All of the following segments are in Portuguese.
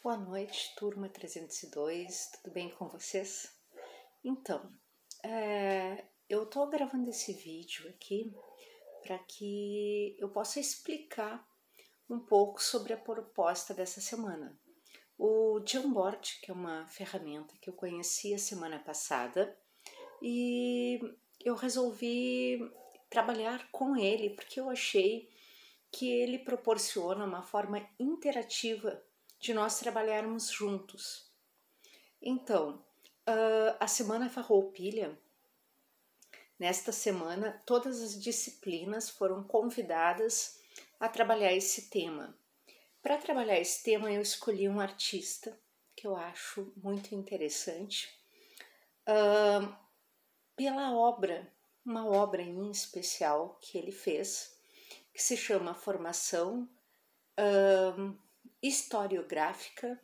Boa noite, turma 302, tudo bem com vocês? Então, eu tô gravando esse vídeo aqui para que eu possa explicar um pouco sobre a proposta dessa semana. O Jamboard, que é uma ferramenta que eu conheci a semana passada e eu resolvi trabalhar com ele porque eu achei que ele proporciona uma forma interativa de nós trabalharmos juntos. Então, a Semana Farroupilha, nesta semana, todas as disciplinas foram convidadas a trabalhar esse tema. Para trabalhar esse tema, eu escolhi um artista que eu acho muito interessante, pela obra, uma obra em especial que ele fez, que se chama Formação Historiográfica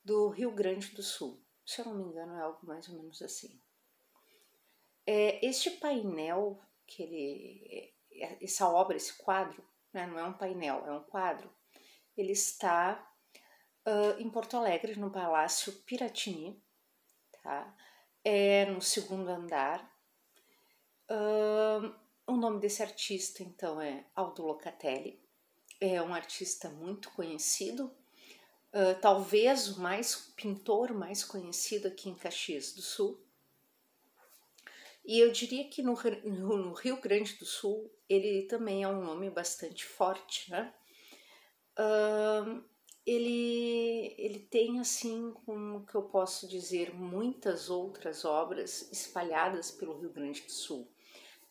do Rio Grande do Sul. Se eu não me engano, é algo mais ou menos assim. Este painel, essa obra, esse quadro, né, não é um painel, é um quadro, ele está em Porto Alegre, no Palácio Piratini, tá? É no segundo andar. O nome desse artista, então, é Aldo Locatelli. É um artista muito conhecido, talvez o pintor mais conhecido aqui em Caxias do Sul. E eu diria que no Rio Grande do Sul ele também é um nome bastante forte, né? Ele tem, assim, como que eu posso dizer, muitas outras obras espalhadas pelo Rio Grande do Sul,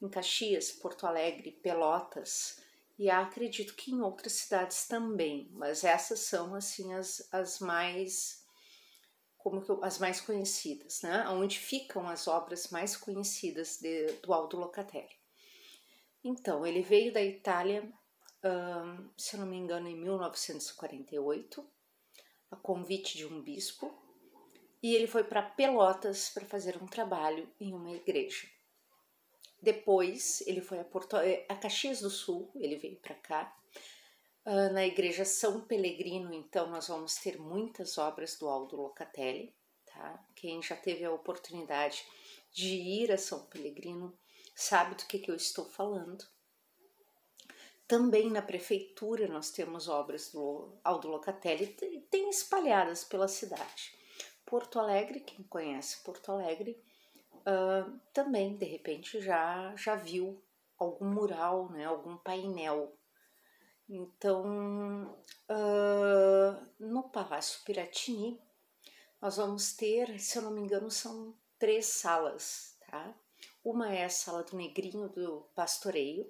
em Caxias, Porto Alegre, Pelotas, e acredito que em outras cidades também, mas essas são, assim, as mais as mais conhecidas, né? Onde ficam as obras mais conhecidas do Aldo Locatelli. Então, ele veio da Itália, se eu não me engano, em 1948, a convite de um bispo, e ele foi para Pelotas para fazer um trabalho em uma igreja. Depois, ele foi a Caxias do Sul, ele veio para cá, na igreja São Pelegrino. Então nós vamos ter muitas obras do Aldo Locatelli, tá? Quem já teve a oportunidade de ir a São Pelegrino sabe do que eu estou falando. Também na prefeitura nós temos obras do Aldo Locatelli, tem espalhadas pela cidade. Porto Alegre, quem conhece Porto Alegre, também de repente já viu algum mural, né, algum painel. Então, no Palácio Piratini, nós vamos ter, se eu não me engano, são 3 salas, tá? Uma é a Sala do Negrinho do Pastoreio,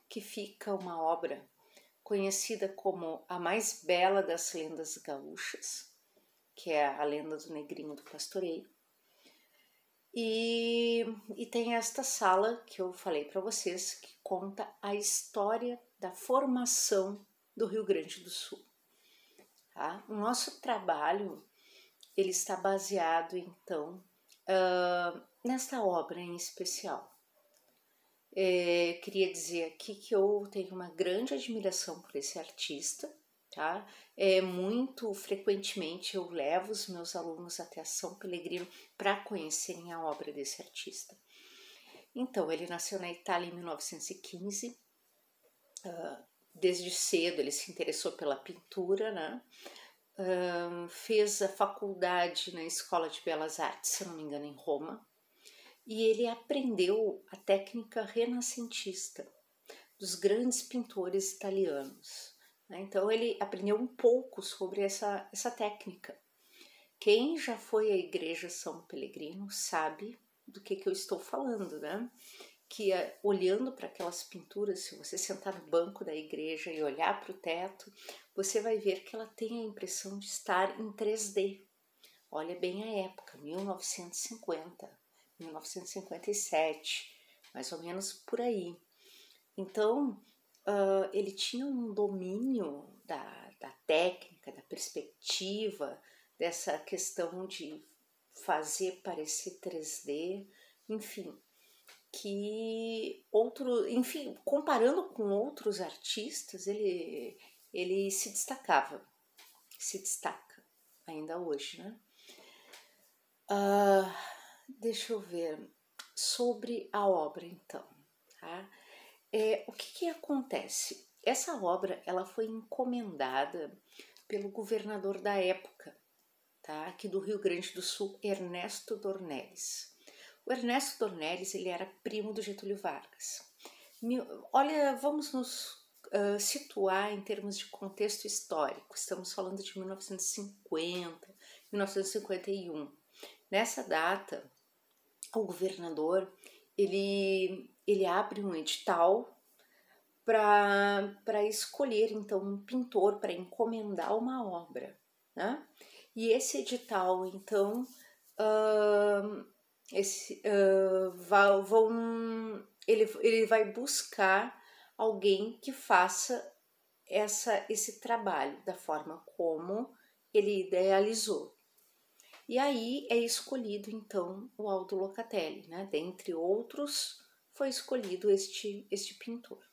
que fica uma obra conhecida como a mais bela das lendas gaúchas, que é a lenda do Negrinho do Pastoreio. E tem esta sala que eu falei para vocês, que conta a história da formação do Rio Grande do Sul. Tá? O nosso trabalho ele está baseado, então, nesta obra em especial. Queria dizer aqui que eu tenho uma grande admiração por esse artista, tá? Muito frequentemente eu levo os meus alunos até a São Pelegrino para conhecerem a obra desse artista. Então, ele nasceu na Itália em 1915, desde cedo ele se interessou pela pintura, né? Fez a faculdade na Escola de Belas Artes, se não me engano, em Roma, e ele aprendeu a técnica renascentista dos grandes pintores italianos. Né? Então ele aprendeu um pouco sobre essa técnica. Quem já foi à Igreja São Pelegrino sabe do que eu estou falando, né? Que olhando para aquelas pinturas, se você sentar no banco da igreja e olhar para o teto, você vai ver que ela tem a impressão de estar em 3D. Olha bem a época, 1950, 1957, mais ou menos por aí. Então, ele tinha um domínio da técnica, da perspectiva, dessa questão de fazer parecer 3D, enfim, comparando com outros artistas, ele se destaca. ainda hoje, né? Deixa eu ver sobre a obra, então, tá? O que acontece? Essa obra, ela foi encomendada pelo governador da época, tá? Aqui do Rio Grande do Sul, Ernesto Dornelles. O Ernesto Dornelles, ele era primo do Getúlio Vargas. Olha, vamos nos situar em termos de contexto histórico. Estamos falando de 1950, 1951. Nessa data, o governador ele abre um edital para escolher então um pintor para encomendar uma obra, né? E esse edital então ele vai buscar alguém que faça esse trabalho da forma como ele idealizou. E aí é escolhido então o Aldo Locatelli, né? Dentre outros, foi escolhido este pintor.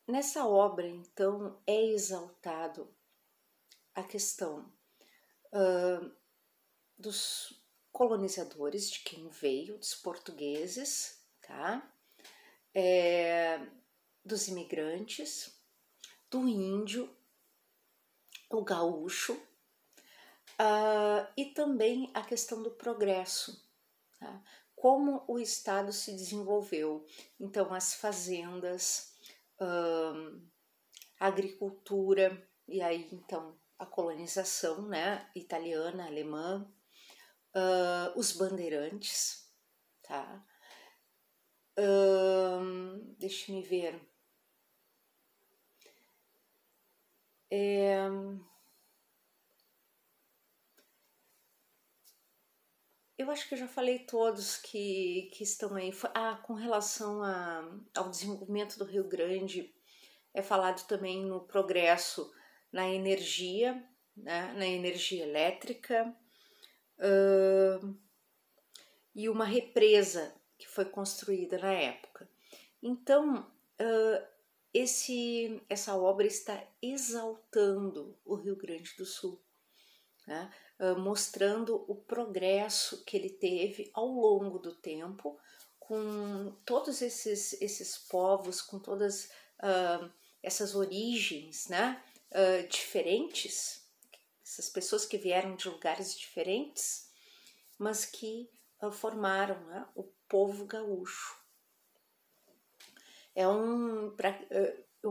Nessa obra, então, é exaltado a questão dos colonizadores, de quem veio, dos portugueses, tá? Dos imigrantes, do índio, o gaúcho, e também a questão do progresso, tá? Como o estado se desenvolveu, então as fazendas, a agricultura, e aí então a colonização, né, italiana, alemã, os bandeirantes, tá? Deixa-me ver. Eu acho que eu já falei todos que estão aí. Com relação ao desenvolvimento do Rio Grande, é falado também no progresso na energia, né, na energia elétrica, e uma represa que foi construída na época. Então, essa obra está exaltando o Rio Grande do Sul, né? Mostrando o progresso que ele teve ao longo do tempo, com todos esses povos, com todas essas origens, né? Diferentes, essas pessoas que vieram de lugares diferentes, mas que formaram, né, o povo gaúcho. Eu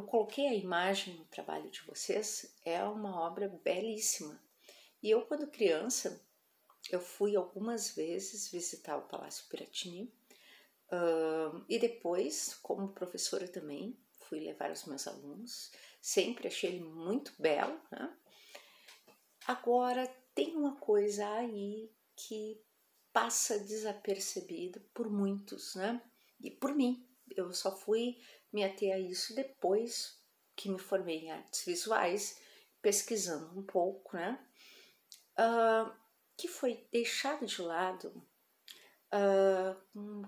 coloquei a imagem no trabalho de vocês, é uma obra belíssima. E eu, quando criança, eu fui algumas vezes visitar o Palácio Piratini, e depois, como professora também, fui levar os meus alunos. Sempre achei ele muito belo, né? Agora, tem uma coisa aí que passa desapercebido por muitos, né? E por mim. Eu só fui me ater a isso depois que me formei em artes visuais, pesquisando um pouco, né? Que foi deixado de lado,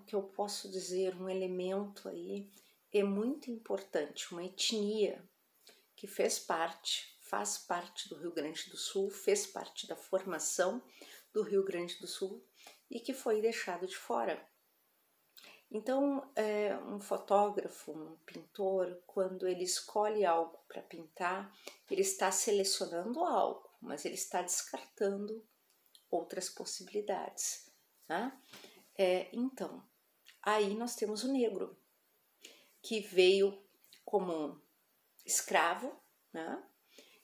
que eu posso dizer, um elemento aí é muito importante, uma etnia que faz parte do Rio Grande do Sul, fez parte da formação do Rio Grande do Sul e que foi deixado de fora. Então, um fotógrafo, um pintor, quando ele escolhe algo para pintar, ele está selecionando algo, mas ele está descartando outras possibilidades, né? Então, aí nós temos o negro, que veio como escravo, né?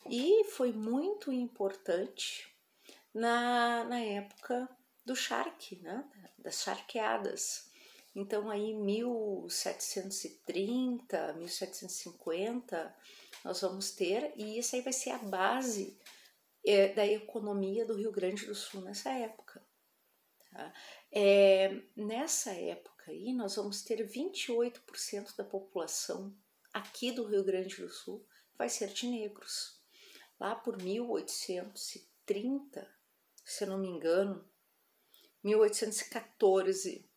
E foi muito importante na época do charque, né? Das charqueadas. Então, aí 1730, 1750, nós vamos ter, e isso aí vai ser a base da economia do Rio Grande do Sul nessa época. Tá? Nessa época aí, nós vamos ter 28% da população aqui do Rio Grande do Sul vai ser de negros. Lá por 1830, se eu não me engano, 1814,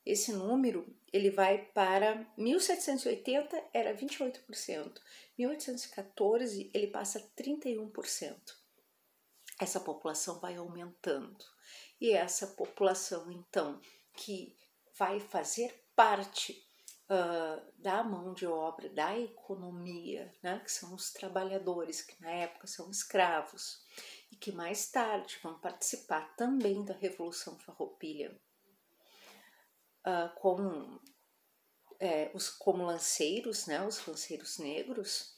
esse número ele vai para 1780 era 28%, 1814 ele passa a 31%. Essa população vai aumentando e essa população então que vai fazer parte da mão de obra, da economia, né, que são os trabalhadores, que na época são escravos e que mais tarde vão participar também da Revolução Farroupilha como lanceiros, né, os lanceiros negros,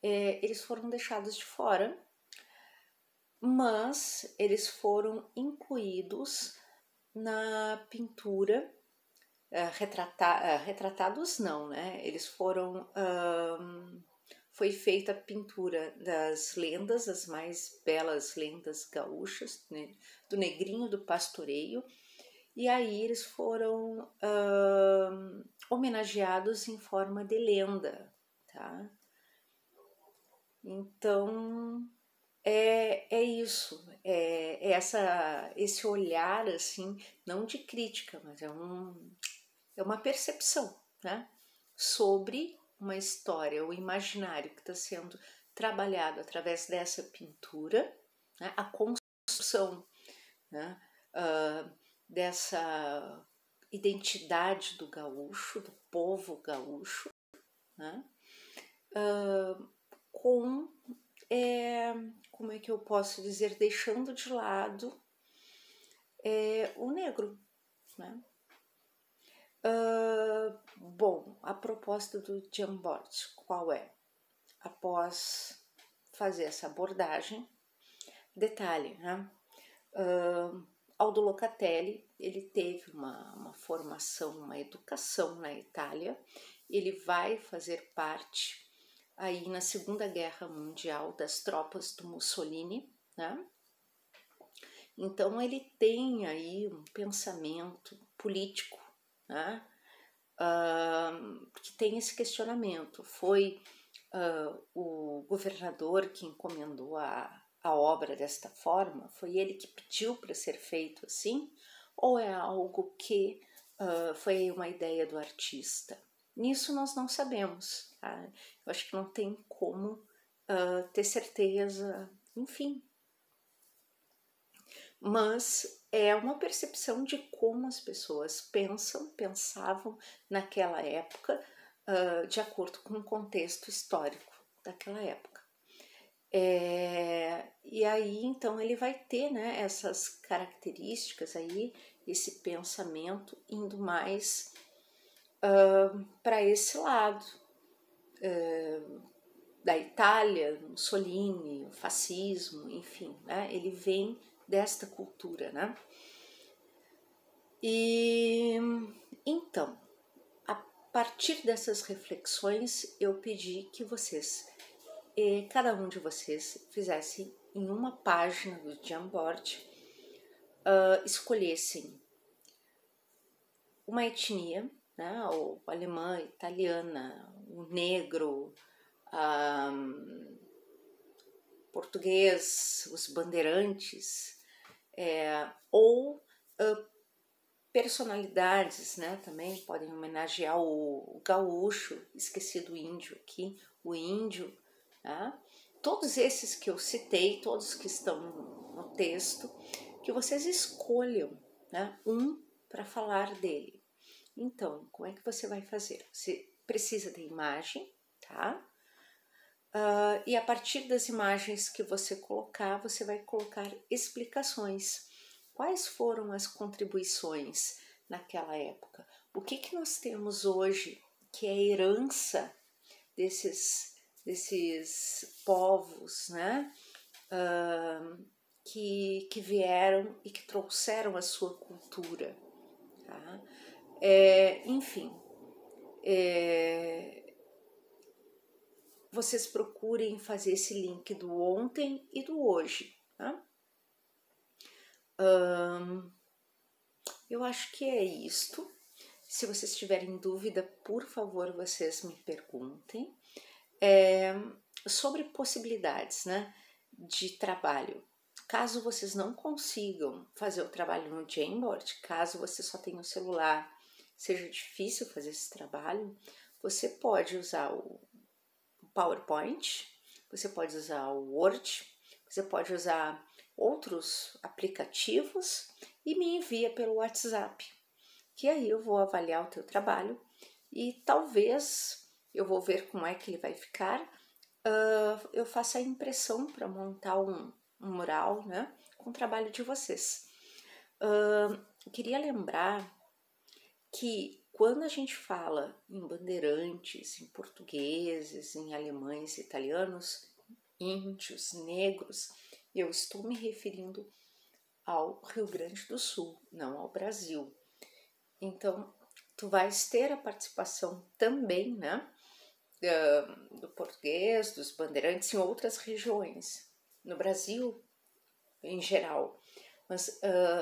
eles foram deixados de fora, mas eles foram incluídos na pintura. Retratados não, né? Eles foram. Foi feita a pintura das lendas, as mais belas lendas gaúchas, né? Do Negrinho do Pastoreio, e aí eles foram homenageados em forma de lenda, tá? Então é isso, esse olhar assim, não de crítica, mas é uma percepção, né, sobre uma história, o imaginário que está sendo trabalhado através dessa pintura, né, a construção, né, dessa identidade do gaúcho, do povo gaúcho, né, com, como é que eu posso dizer, deixando de lado o negro, né. Bom, a proposta do Jamboard qual é? Após fazer essa abordagem, detalhe, né? Aldo Locatelli, ele teve uma formação, uma educação na Itália, ele vai fazer parte aí na Segunda Guerra Mundial das tropas do Mussolini, né? Então ele tem aí um pensamento político, né? Que tem esse questionamento. Foi o governador que encomendou a obra desta forma? Foi ele que pediu para ser feito assim? Ou é algo que foi uma ideia do artista? Nisso nós não sabemos. Tá? Eu acho que não tem como ter certeza, enfim. Mas é uma percepção de como as pessoas pensavam naquela época, de acordo com o contexto histórico daquela época. E aí, então, ele vai ter, né, essas características aí, esse pensamento indo mais para esse lado da Itália, Mussolini, o fascismo, enfim, né, ele vem desta cultura, né? E então, a partir dessas reflexões, eu pedi que vocês, cada um de vocês, fizessem em uma página do Jamboard, escolhessem uma etnia, né, ou alemã, italiana, o negro, português, os bandeirantes, ou personalidades, né, também podem homenagear o gaúcho, esqueci do índio aqui, o índio, tá? Todos esses que eu citei, todos que estão no texto, que vocês escolham, né, um para falar dele. Então, como é que você vai fazer? Você precisa de imagem, tá? E a partir das imagens que você colocar, você vai colocar explicações. Quais foram as contribuições naquela época? O que nós temos hoje que é herança desses povos, né? Que vieram e que trouxeram a sua cultura. Tá? Enfim, vocês procurem fazer esse link do ontem e do hoje. Tá? Eu acho que é isto. Se vocês tiverem dúvida, por favor, vocês me perguntem. Sobre possibilidades, né, de trabalho. Caso vocês não consigam fazer o trabalho no Jamboard, caso você só tenha o celular seja difícil fazer esse trabalho, você pode usar o PowerPoint, você pode usar o Word, você pode usar outros aplicativos e me envia pelo WhatsApp, que aí eu vou avaliar o teu trabalho e talvez eu vou ver como é que ele vai ficar. Eu faço a impressão para montar um mural, né, com o trabalho de vocês. Queria lembrar que quando a gente fala em bandeirantes, em portugueses, em alemães, italianos, índios, negros, eu estou me referindo ao Rio Grande do Sul, não ao Brasil. Então, tu vais ter a participação também, né, do português, dos bandeirantes em outras regiões, no Brasil em geral. Mas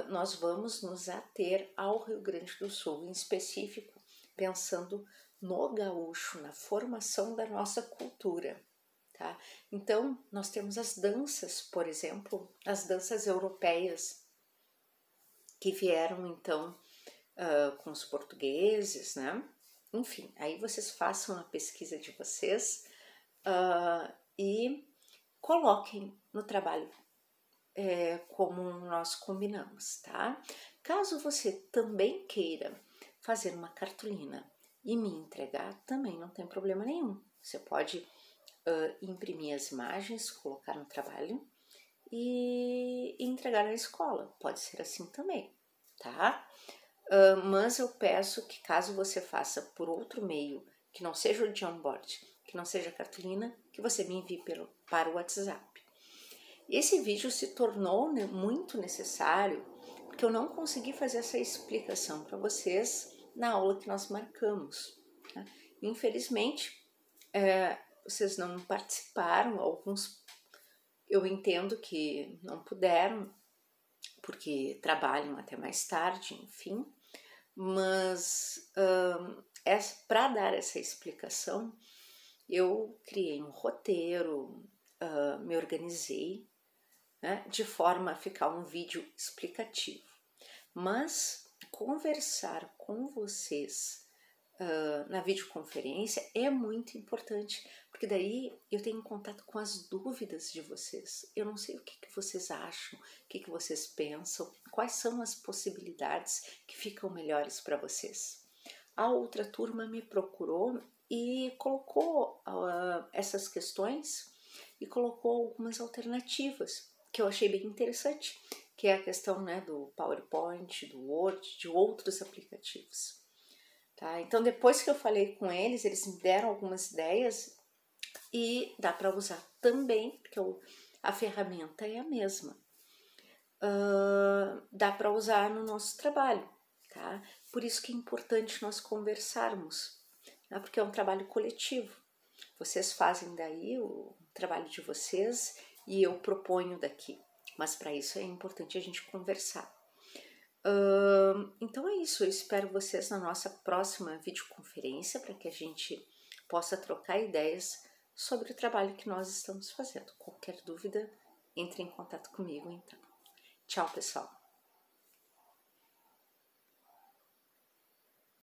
nós vamos nos ater ao Rio Grande do Sul, em específico, pensando no gaúcho, na formação da nossa cultura. Tá? Então, nós temos as danças, por exemplo, as danças europeias, que vieram então com os portugueses, né? Enfim, aí vocês façam a pesquisa de vocês e coloquem no trabalho como nós combinamos, tá? Caso você também queira fazer uma cartolina e me entregar, também não tem problema nenhum. Você pode imprimir as imagens, colocar no trabalho e entregar na escola. Pode ser assim também, tá? Mas eu peço que caso você faça por outro meio, que não seja o Jamboard, que não seja cartolina, que você me envie para o WhatsApp. Esse vídeo se tornou muito necessário porque eu não consegui fazer essa explicação para vocês na aula que nós marcamos. Tá? Infelizmente, vocês não participaram, alguns eu entendo que não puderam, porque trabalham até mais tarde, enfim, mas para dar essa explicação, eu criei um roteiro, me organizei, né, de forma a ficar um vídeo explicativo. Mas conversar com vocês na videoconferência é muito importante, porque daí eu tenho contato com as dúvidas de vocês. Eu não sei o que vocês acham, o que vocês pensam, quais são as possibilidades que ficam melhores para vocês. A outra turma me procurou e colocou essas questões e colocou algumas alternativas que eu achei bem interessante, que é a questão, né, do PowerPoint, do Word, de outros aplicativos. Tá? Então, depois que eu falei com eles me deram algumas ideias e dá para usar também, porque a ferramenta é a mesma. Dá para usar no nosso trabalho, tá? Por isso que é importante nós conversarmos, né? Porque é um trabalho coletivo. Vocês fazem daí o trabalho de vocês e eu proponho daqui, mas para isso é importante a gente conversar. Então é isso, eu espero vocês na nossa próxima videoconferência para que a gente possa trocar ideias sobre o trabalho que nós estamos fazendo. Qualquer dúvida, entre em contato comigo então. Tchau, pessoal!